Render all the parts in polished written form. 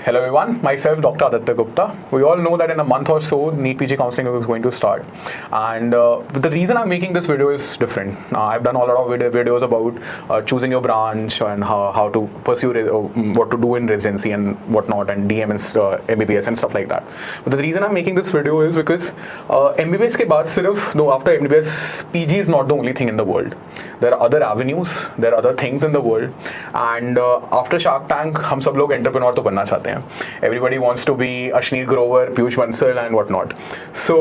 Hello everyone, myself Dr. Aditya Gupta. We all know that in a month or so, NEET PG counseling is going to start. And the reason I'm making this video is different. I've done a lot of videos about choosing your branch and how to pursue, what to do in residency and whatnot, and DM and MBBS and stuff like that. But the reason I'm making this video is because MBBS ke baad sirf, though after MBBS, PG is not the only thing in the world. There are other avenues, there are other things in the world. And after Shark Tank, हम सब लोग entrepreneur तो बनना चाहते हैं. Everybody wants to be Ashneer Grover, Piyush Bansal and whatnot. So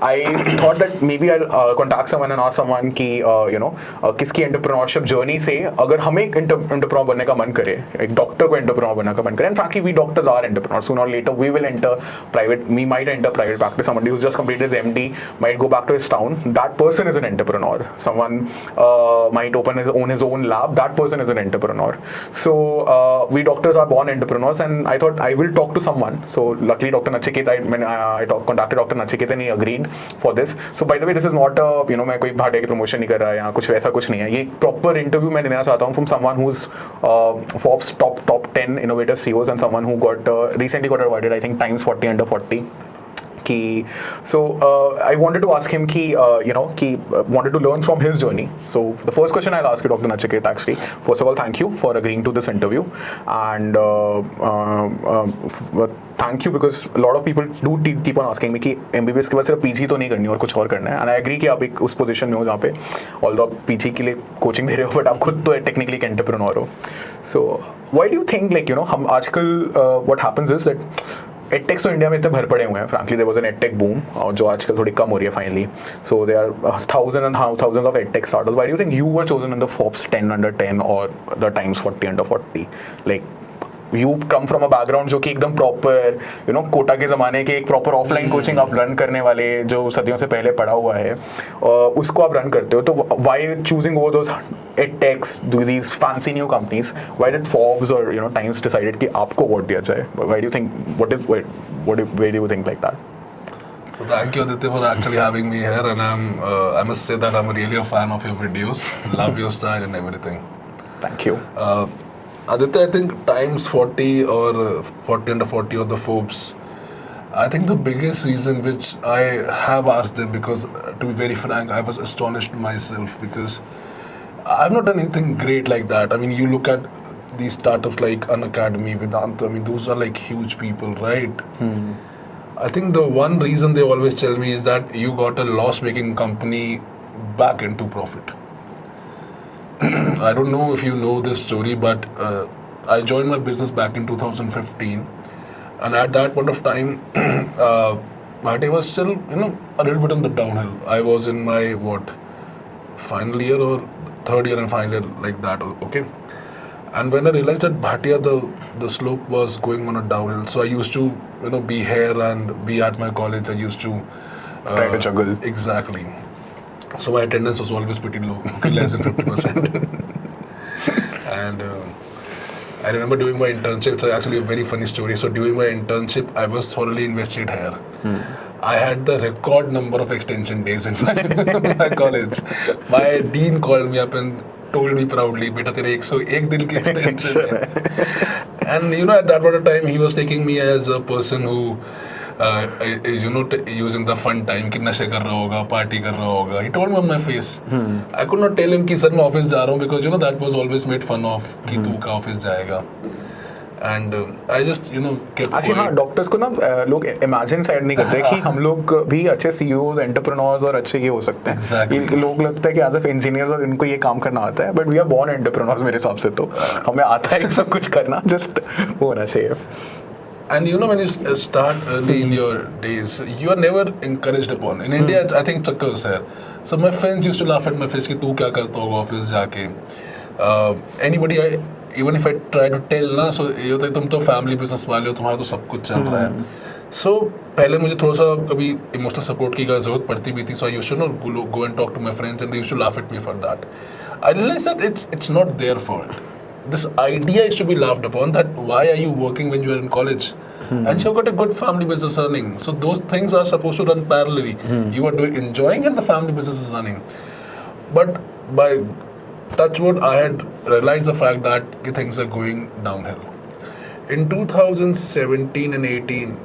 I thought that maybe I'll contact someone and ask someone कि किसकी entrepreneurship journey से अगर हमें एक entrepreneur बनने का मन करे, एक doctor को entrepreneur बनने का मन करे, and frankly we doctors are entrepreneurs. Sooner or later we will enter private. We might enter private practice. Somebody who's just completed his MD might go back to his town. That person is an entrepreneur. Someone might own his own lab. That person is an entrepreneur. So we doctors are born entrepreneurs, and I thought I will talk to someone. So luckily Dr. Nachiket, I contacted Dr. Nachiket and he agreed for this. So by the way, this is not मैं कोई भाटिया की promotion नहीं कर रहा या कुछ वैसा कुछ नहीं है. ये proper interview मैं देना चाहता हूँ from someone who's Forbes top 10 innovative CEOs and someone who recently got awarded, I think, Times 40 under 40. So I wanted to ask him wanted to learn from his journey. So the first question I'll ask you, Dr. Nachiket, actually, first of all, thank you for agreeing to this interview, and thank you because a lot of people do keep on asking me कि MBBS के बाद सिर्फ PG तो नहीं करनी और कुछ और करना है, and I agree कि आप एक उस पोजीशन में हो जहाँ पे although आप PG के लिए कोचिंग दे रहे हो, but आप खुद तो टेक्निकली एक एंटरप्रेन्योर हो. So why do you think हम आजकल what happens is that एडटेक्स तो इंडिया में इतने भर पड़े हुए हैं. Frankly there was an edtech boom जो आजकल थोड़ी कम हो रही है finally. So there are thousands of edtech startups. Why do you think you were chosen in the Forbes 10 under 10 or the Times 40 under 40? Like you come from a background जो कि एकदम प्रॉपर कोटा के ज़माने के एक प्रॉपर ऑफलाइन कोचिंग आप run करने वाले जो सदियों से पहले पढ़ा हुआ है उसको आप रन करते हो. तो why choosing over those edtechs, these fancy new companies, why did Forbes or Times decided कि आपको award दिया जाए? Why do you think where do you think like that? So thank you, Aditya, for actually having me here, and I must say that I'm really a fan of your videos. Love your style and everything. Thank you. Aditya, I think Times 40 or 40 under 40 or the Forbes, I think the biggest reason which I have asked them, because to be very frank, I was astonished myself because I've not done anything great like that. I mean, you look at these startups like Unacademy, Vedanta, I mean, those are like huge people, right? I think the one reason they always tell me is that you got a loss-making company back into profit. I don't know if you know this story, but I joined my business back in 2015, and at that point of time, Bhatia was still, a little bit on the downhill. I was in my final year or third year and final year, like that. Okay, and when I realized that Bhatia, the slope was going on a downhill, so I used to, be here and be at my college. I used to try to juggle. Exactly. So my attendance was always pretty low, less than 50%. And I remember doing my internship. It's actually a very funny story. So during my internship, I was thoroughly invested here. I had the record number of extension days in my college. My dean called me up and told me proudly, "Beta, tere 101 din ki extension hai." And at that point of time, he was taking me as a person who is using the fun time कि नशे कर रहा होगा, party कर रहा होगा. He told me on my face. I could not tell him कि sir मैं ऑफिस जा रहा हूँ, because that was always made fun of कि तू का ऑफिस जाएगा. And I just kept actually हाँ, डॉक्टर्स को ना लोग इमेजिन साइड नहीं करते कि हम लोग भी अच्छे CEOs, एंटरप्रेन्योर्स और अच्छे ये हो सकते हैं. Exactly. लोग लगता है कि एज ए इंजीनियर्स और इनको ये काम करना आता है, but we are born entrepreneurs मेरे हिसाब से. तो हमें आता है सब कुछ करना, जस्ट होना चाहिए. And when you start early in your days, you are never encouraged upon. In India, I think chakkars hai. So my friends used to laugh at my face कि तू क्या करता होगा ऑफिस जाके. Anybody, even if I try to tell ना, so ये होता है तुम तो फैमिली बिजनेस वाले हो, तुम्हारा तो सब कुछ चल रहा है. So पहले मुझे थोड़ा सा कभी इमोशनल सपोर्ट की जरूरत पड़ती भी थी. So I used to go and talk to my friends, and they used to laugh at me for that. I realized that it's not their fault. This idea is to be laughed upon, that why are you working when you are in college? And you've got a good family business running. So those things are supposed to run parallelly. You are enjoying and the family business is running. But by touch wood, I had realized the fact that things are going downhill. In 2017 and 18,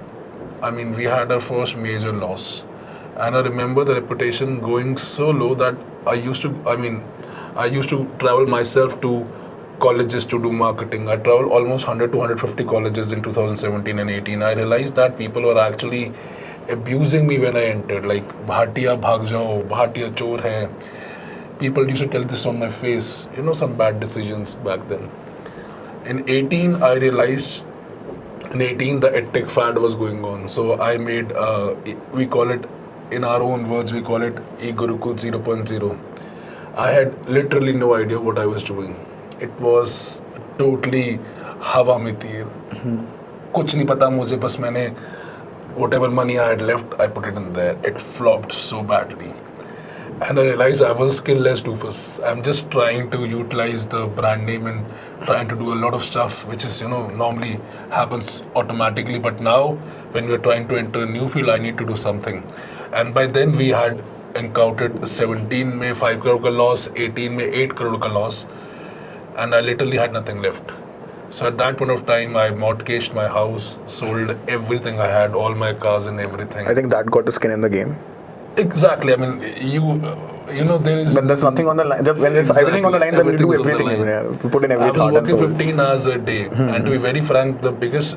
I mean, we had our first major loss. And I remember the reputation going so low that I used to travel myself to colleges to do marketing. I traveled almost 100 to 150 colleges in 2017 and 18. I realized that people were actually abusing me when I entered, like, Bhatia bhag jao, Bhatia chor hai. People used to tell this on my face, some bad decisions back then. In 18, I realized in 18 the edtech fad was going on. So I made, we call it, in our own words, we call it e-Gurukul 0.0. I had literally no idea what I was doing. It was totally हवा में थी. कुछ नहीं पता मुझे, बस मैंने whatever money I had left, I put it in there. It flopped so badly. And I realized I was a skillless doofus. I'm just trying to utilize the brand name and trying to do a lot of stuff which is, normally happens automatically. But now, when we're trying to enter a new field, I need to do something. And by then, we had encountered 17 में 5 crore का loss, 18 में 8 crore का loss. And I literally had nothing left. So at that point of time, I mortgaged my house, sold everything I had, all my cars and everything. I think that got the skin in the game. Exactly. I mean, there is. When there's nothing on the line, when there's everything on the line, then you do everything. You put in every I was working and 15 hours a day. And to be very frank, the biggest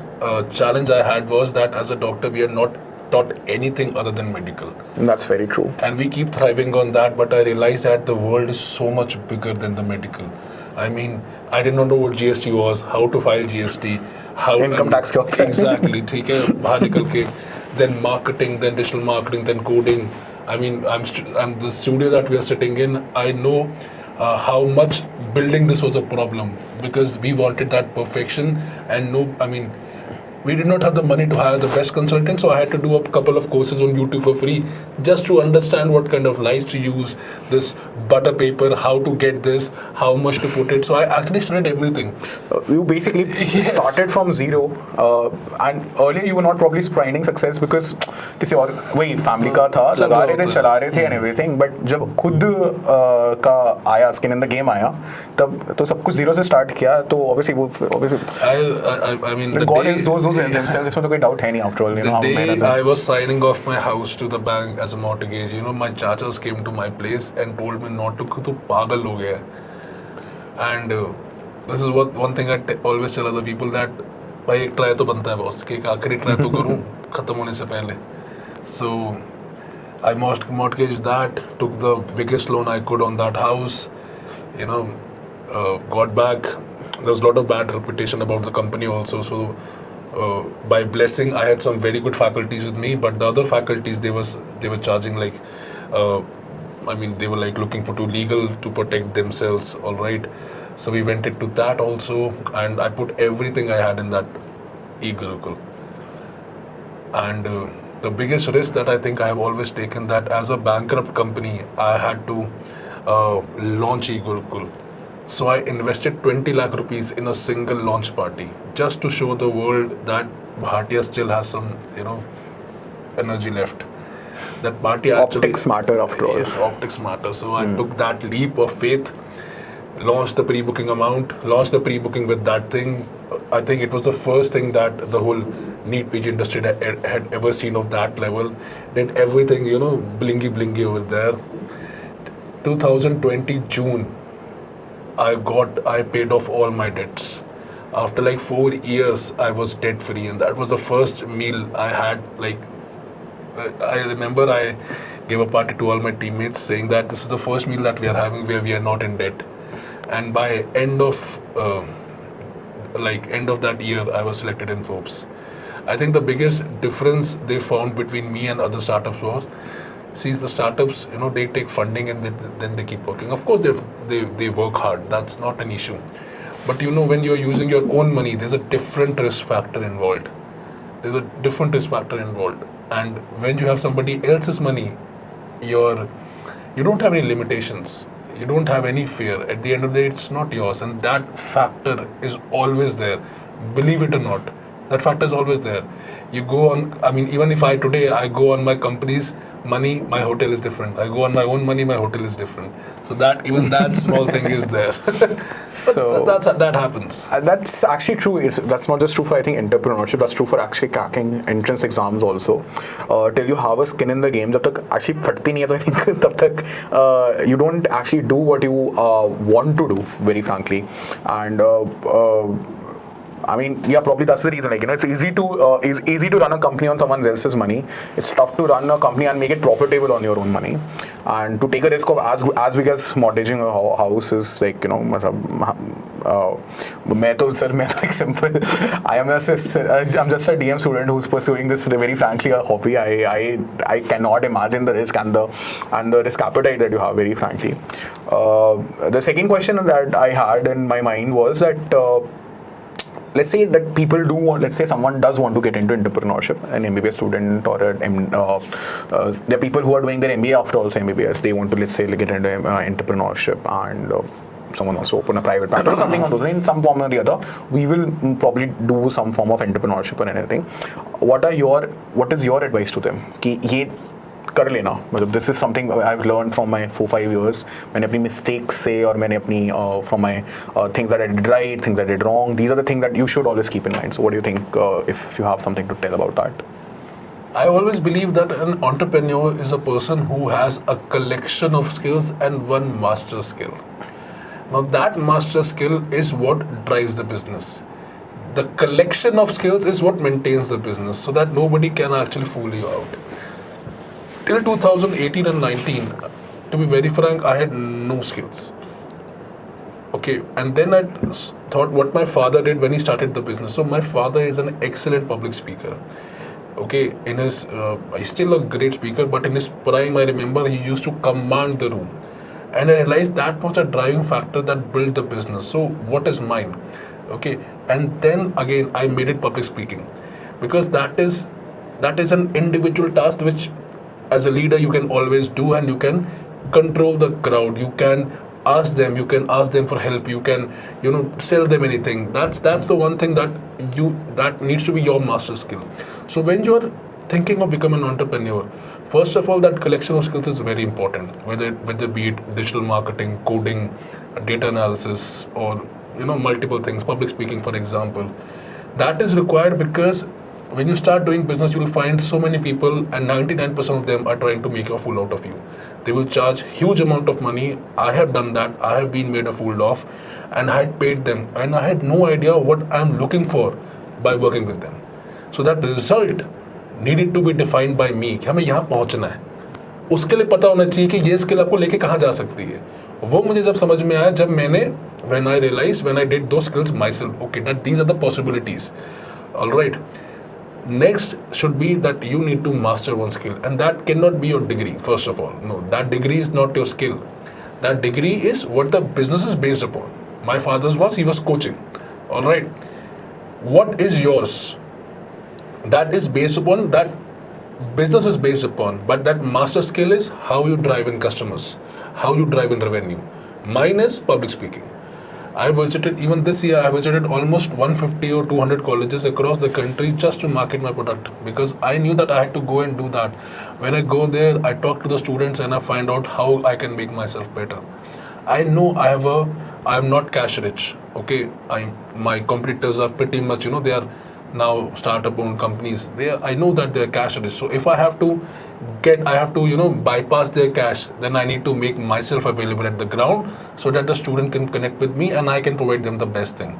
challenge I had was that as a doctor, we are not taught anything other than medical. That's very true. And we keep thriving on that, but I realized that the world is so much bigger than the medical. I mean, I did not know what GST was, how to file GST, how income tax क्या होता है. Exactly. ठीक है, बाहर निकल के, then marketing, then digital marketing, then coding. I mean, I'm the studio that we are sitting in. I know how much building this was a problem because we wanted that perfection, and we did not have the money to hire the best consultant, so I had to do a couple of courses on YouTube for free just to understand what kind of lights to use, this butter paper, how to get this, how much to put it. So I actually studied everything. You basically started from zero, and earlier you were not probably finding success because किसी और वही family का था, लगा रहे थे, चला रहे थे and everything. But जब खुद का आया skin in the game आया, तब तो सब कुछ zero से start किया, तो obviously I mean the God is those themselves. इसमें तो कोई doubt है नहीं after all. The day I was signing off my house to the bank as a mortgage, my chachas came to my place and told me not to. तू पागल हो गया. And this is one thing I always tell other people that भाई एक try तो बनता है boss कि एक आखिरी try तो करूँ खत्म होने से पहले. So I mortgaged that, took the biggest loan I could on that house, got back. There was a lot of bad reputation about the company also. So by blessing, I had some very good faculties with me, but the other faculties they were charging like, they were like looking for too legal to protect themselves. All right, so we went into that also, and I put everything I had in that e-Gurukul. And the biggest risk that I think I have always taken, that as a bankrupt company, I had to launch e-Gurukul. So I invested 20 lakh rupees in a single launch party just to show the world that Bhatia still has some, energy left. That Bhatia actually... Optics matter after all. Yes, optics matter. So I took that leap of faith, launched the pre-booking with that thing. I think it was the first thing that the whole NEET PG industry had ever seen of that level. Did everything, blingy over there. 2020 June. I paid off all my debts. After like 4 years, I was debt free, and that was the first meal I had. Like, I remember I gave a party to all my teammates saying that this is the first meal that we are having where we are not in debt. And by end of that year, I was selected in Forbes. I think the biggest difference they found between me and other startups was, see, the startups, they take funding and then they keep working. Of course, they work hard. That's not an issue. But when you're using your own money, there's a different risk factor involved. And when you have somebody else's money, you don't have any limitations. You don't have any fear. At the end of the day, it's not yours. And that factor is always there. Believe it or not, That factor is always there. You go on, I mean, even if I today I go on my company's money, my hotel is different. I go on my own money, my hotel is different. So that even that small thing is there. So That happens. that's actually true. That's not just true for, I think, entrepreneurship. That's true for actually cracking entrance exams also. Till you have a skin in the game, जब तक actually फटती नहीं है तो I think तब तक you don't actually do what you want to do, very frankly. And I mean, yeah, probably that's the reason. Like, it's easy to run a company on someone else's money. It's tough to run a company and make it profitable on your own money. And to take a risk of as big as mortgaging a house is like, मैं तो like simple. I'm just a DM student who's pursuing this very frankly a hobby. I cannot imagine the risk and the risk appetite that you have, very frankly. The second question that I had in my mind was that. Let's say that people do want, let's say someone does want to get into entrepreneurship, an MBBS student or there are people who are doing their MBA after also MBBS. They want to, let's say, get into entrepreneurship and someone wants to open a private practice or something on those lines, in some form or the other. We will probably do some form of entrepreneurship or anything. What is your advice to them? कि ये कर लेना, मतलब this is something I've learned from my 4-5 years. मैंने अपनी mistakes से और मैंने अपनी from my things that I did right, things that I did wrong. These are the things that you should always keep in mind. So what do you think, if you have something to tell about that? I always believe that an entrepreneur is a person who has a collection of skills and one master skill. Now that master skill is what drives the business. The collection of skills is what maintains the business, so that nobody can actually fool you out. Till 2018 and 19, to be very frank, I had no skills. Okay, and then I thought what my father did when he started the business. So my father is an excellent public speaker. Okay, in his, he's still a great speaker, but in his prime, I remember he used to command the room. And I realized that was a driving factor that built the business. So what is mine? Okay, and then again, I made it public speaking. Because that is an individual task which as a leader you can always do, and you can control the crowd, you can ask them for help, you can sell them anything. That's the one thing that needs to be your master skill. So when you're thinking of becoming an entrepreneur, first of all, that collection of skills is very important, whether be it digital marketing, coding, data analysis, or multiple things, public speaking for example. That is required because when you start doing business, you will find so many people, and 99% of them are trying to make a fool out of you. They will charge huge amount of money. I have done that. I have been made a fool of, and I had paid them, and I had no idea what I'm looking for by working with them. So that result needed to be defined by me कि हमें यहाँ पहुँचना है. उसके लिए पता होना चाहिए कि ये स्किल आपको लेके कहाँ जा सकती है. वो मुझे जब समझ में आया जब मैंने when I did those skills myself. Okay, that these are the possibilities. All right. Next should be that you need to master one skill, and that cannot be your degree. First of all, no, that degree is not your skill. That degree is what the business is based upon. My father's he was coaching. All right. What is yours? That is based upon that business is based upon, but that master skill is how you drive in customers, how you drive in revenue. Mine is public speaking. I visited, even this year, I visited almost 150 or 200 colleges across the country just to market my product, because I knew that I had to go and do that. When I go there, I talk to the students and I find out how I can make myself better. I know I am not cash rich. Okay, my competitors are pretty much, they are now startup owned companies. I know that they're cash rich. So if I have to bypass their cash, then I need to make myself available at the ground so that the student can connect with me and I can provide them the best thing.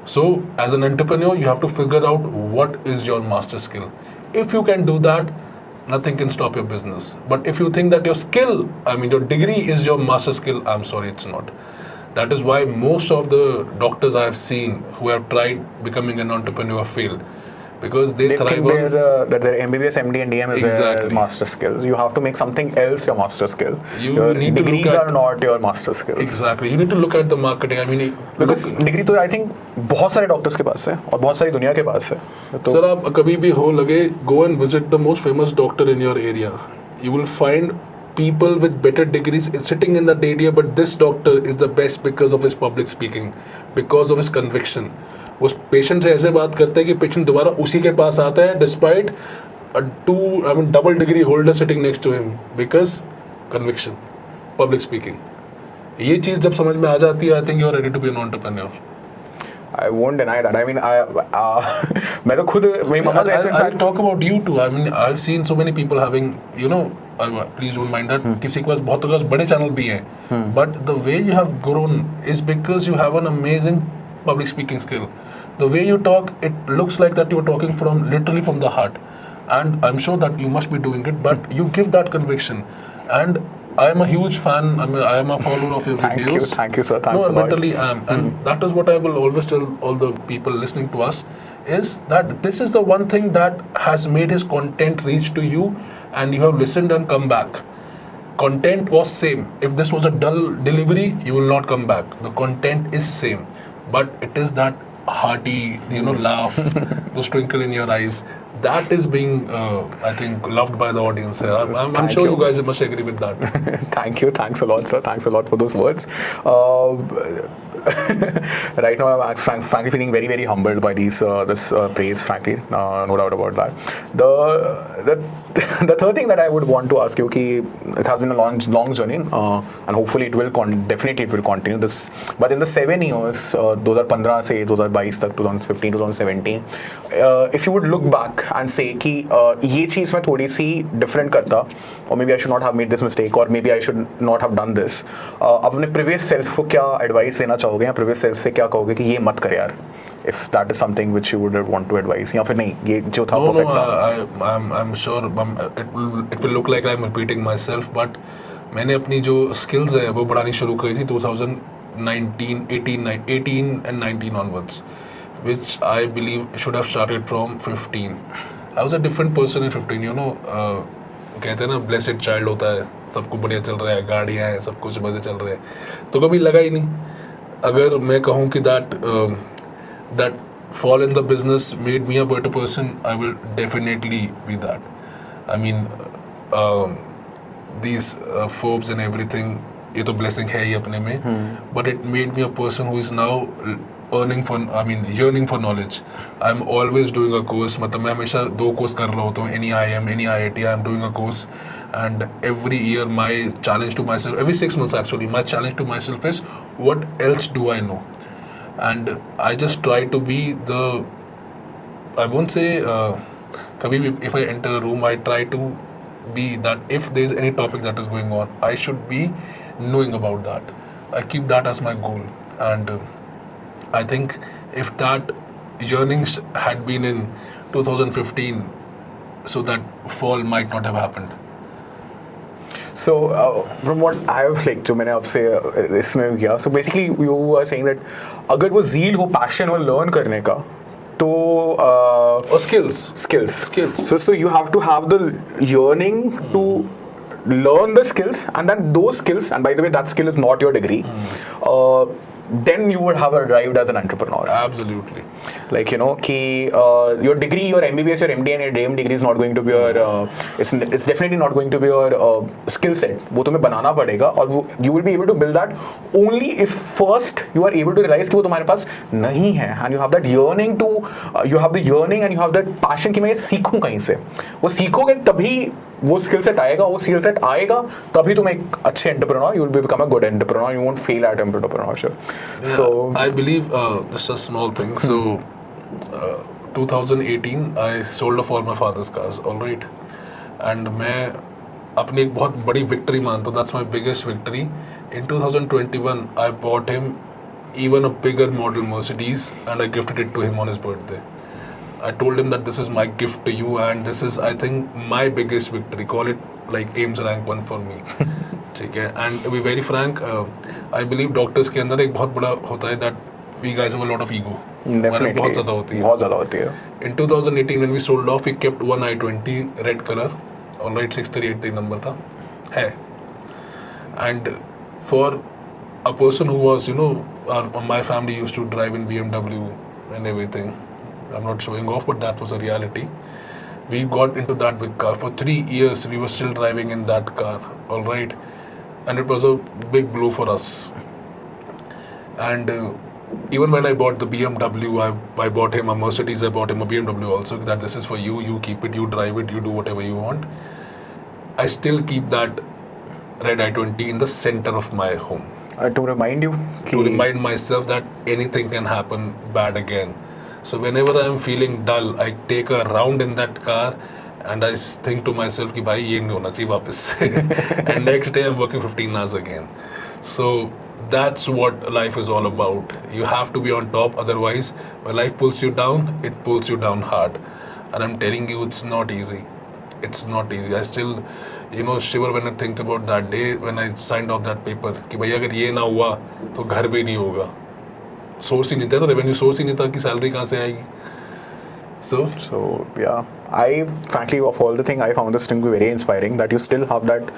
So as an entrepreneur, you have to figure out what is your master skill. If you can do that, nothing can stop your business. But if you think that your degree is your master skill, I'm sorry, it's not. That is why most of the doctors I have seen who have tried becoming an entrepreneur fail, because they thrive think that their MBBS, MD, and DM is Exactly. their master skill. You have to make something else your master skill. You need to degrees look at- are not your master skills. Exactly. You need to look at the marketing. Because degree तो I think बहुत सारे doctors के पास है और बहुत सारी दुनिया के पास है. तो Sir, आप कभी भी हो लगे, go and visit the most famous doctor in your area. You will find people with better degrees sitting in that area, but this doctor is the best because of his public speaking, because of his conviction. वो patient से ऐसे बात करते हैं कि patient दोबारा उसी के पास आता है despite double degree holder sitting next to him, because conviction, public speaking. ये चीज़ जब समझ में आ जाती है, I think you are ready to be an entrepreneur. I won't deny that. I mean, मैं तो खुद मेरी मम्मा तो ऐसे I'll talk about you too. I mean, I've seen so many people having, you know, please don't mind that. किसी के पास बहुत बड़े चैनल भी हैं, but the way you have grown is because you have an amazing public speaking skill. The way you talk, it looks like that you're talking from literally from the heart, and I'm sure that you must be doing it. But you give that conviction, and I am a huge fan. I am a follower of your videos. Thank you, sir. Thanks a No, lot. literally am. And that is what I will always tell all the people listening to us, is that this is the one thing that has made his content reach to you, and you have listened and come back. Content was same. If this was a dull delivery, you will not come back. The content is same. But it is that hearty, laugh, those twinkle in your eyes. That is being, I think, loved by the audience. I'm sure you guys must agree with that. Thank you. Thanks a lot, sir. Thanks a lot for those words. Right now, I'm frankly feeling very, very humbled by this praise. Frankly, no doubt about that. The third thing that I would want to ask you, कि it has been a long journey, and hopefully it will definitely it will continue this. But in the 7 years, 2015 से 2022 तक, 2015, 2017, if you would look back and say कि ये चीज़ मैं थोड़ी सी different करता, or maybe I should not have made this mistake, or maybe I should not have done this. अपने previous self को क्या advice देना चाहोगे, या previous self से क्या कहोगे कि ये मत कर यार, if that is something which you would want to advise, या फिर नहीं ये जो था perfect था? I'm sure it will look like I'm repeating myself, but मैंने अपनी जो skills है वो बढ़ानी शुरू करी थी 2019, 18 and 19 onwards, which I believe should have started from 15. I was a different person in 15, कहते हैं ना blessed child होता है, सब कुछ बढ़िया चल रहा है, गाड़ियाँ हैं, सब कुछ मज़े चल रहे हैं, तो कभी लगा ही नहीं। अगर मैं कहूँ कि that fall in the business made me a better person, I will definitely be that. I mean, these Forbes and everything, ये तो blessing है ही अपने में, but it made me a person who is now yearning for knowledge. I'm always doing a course. मतलब मैं हमेशा 2 course कर रहा होता हूँ, any IIM, any IIT, I'm doing a course, and every year my challenge to myself, every 6 months actually, my challenge to myself is what else do I know, and I just try to be I won't say कभी भी if I enter a room, I try to be that if there is any topic that is going on, I should be knowing about that. I keep that as my goal, and I think if that yearnings had been in 2015, so that fall might not have happened. So from what I have like जो मैंने आपसे इसमें किया, so basically you were saying that अगर वो zeal हो, passion हो learn करने का, तो or skills. So you have to have the yearning to learn the skills, and then those skills, and by the way that skill is not your degree, then you would have arrived as an entrepreneur. Absolutely. Like कि your degree, your MBBS, your MD and your DM degree is not going to be your it's definitely not going to be your skill set. वो तुम्हें बनाना पड़ेगा, और you will be able to build that only if first you are able to realize कि वो तुम्हारे पास नहीं है, and you have that yearning to you have the yearning and you have that passion कि मैं ये सीखूं कहीं से, वो सीखोगे तभी वो स्किल सेट आएगा, वो स्किल सेट आएगा तभी तुम एक अच्छे entrepreneur, you will become a good entrepreneur, you won't fail at entrepreneurship. Yeah, So I believe just a small thing. So 2018 I sold off all my father's cars, all right, and मैं अपनी एक बहुत बड़ी victory मानता हूँ. That's my biggest victory. In 2021 I bought him even a bigger model Mercedes, and I gifted it to him on his birthday. I told him that this is my gift to you, and this is, I think, my biggest victory. Call it like Ames rank 1 for me. ठीक है. And to be very frank, I believe doctors के अंदर एक बहुत बड़ा होता है that we guys have a lot of ego. definitely बहुत ज़्यादा होती है. बहुत ज़्यादा होती है. In 2018 when we sold off, we kept one i20 red color. All right, 6383 number था. है. And for a person who was, my family used to drive in BMW and everything. I'm not showing off, but that was a reality. We got into that big car. For 3 years, we were still driving in that car, all right? And it was a big blow for us. And even when I bought the BMW, I bought him a Mercedes, I bought him a BMW also, that this is for you, you keep it, you drive it, you do whatever you want. I still keep that red i20 in the center of my home. To remind you? To remind myself that anything can happen bad again. So whenever I'm feeling dull, I take a round in that car and I think to myself कि भाई ये नहीं होना चाहिए वापस से. And next day I'm working 15 hours again. So that's what life is all about. You have to be on top, otherwise when life pulls you down, it pulls you down hard. And I'm telling you, it's not easy. It's not easy. I still, shiver when I think about that day when I signed off that paper कि भाई अगर ये ना हुआ तो घर भी नहीं होगा. सोर्स ही नहीं था ना, रेवेन्यू सोर्स ही नहीं था कि सैलरी कहाँ से आएगी. So yeah, I frankly, of all the thing, I found this thing to be very inspiring that you still have that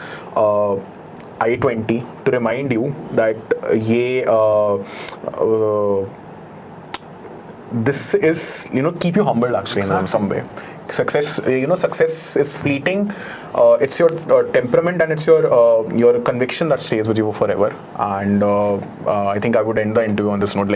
I20 to remind you that this is, keep you humble actually in some way. Success is fleeting. It's your temperament and it's your conviction that stays with you forever. And I think I would end the interview on this note,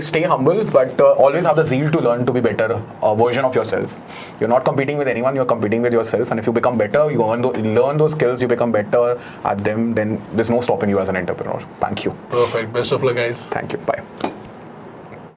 stay humble, but always have the zeal to learn to be better version of yourself. You're not competing with anyone, you're competing with yourself. And if you become better, you learn those skills, you become better at them, then there's no stopping you as an entrepreneur. Thank you. Perfect. Best of luck, guys. Thank you. Bye.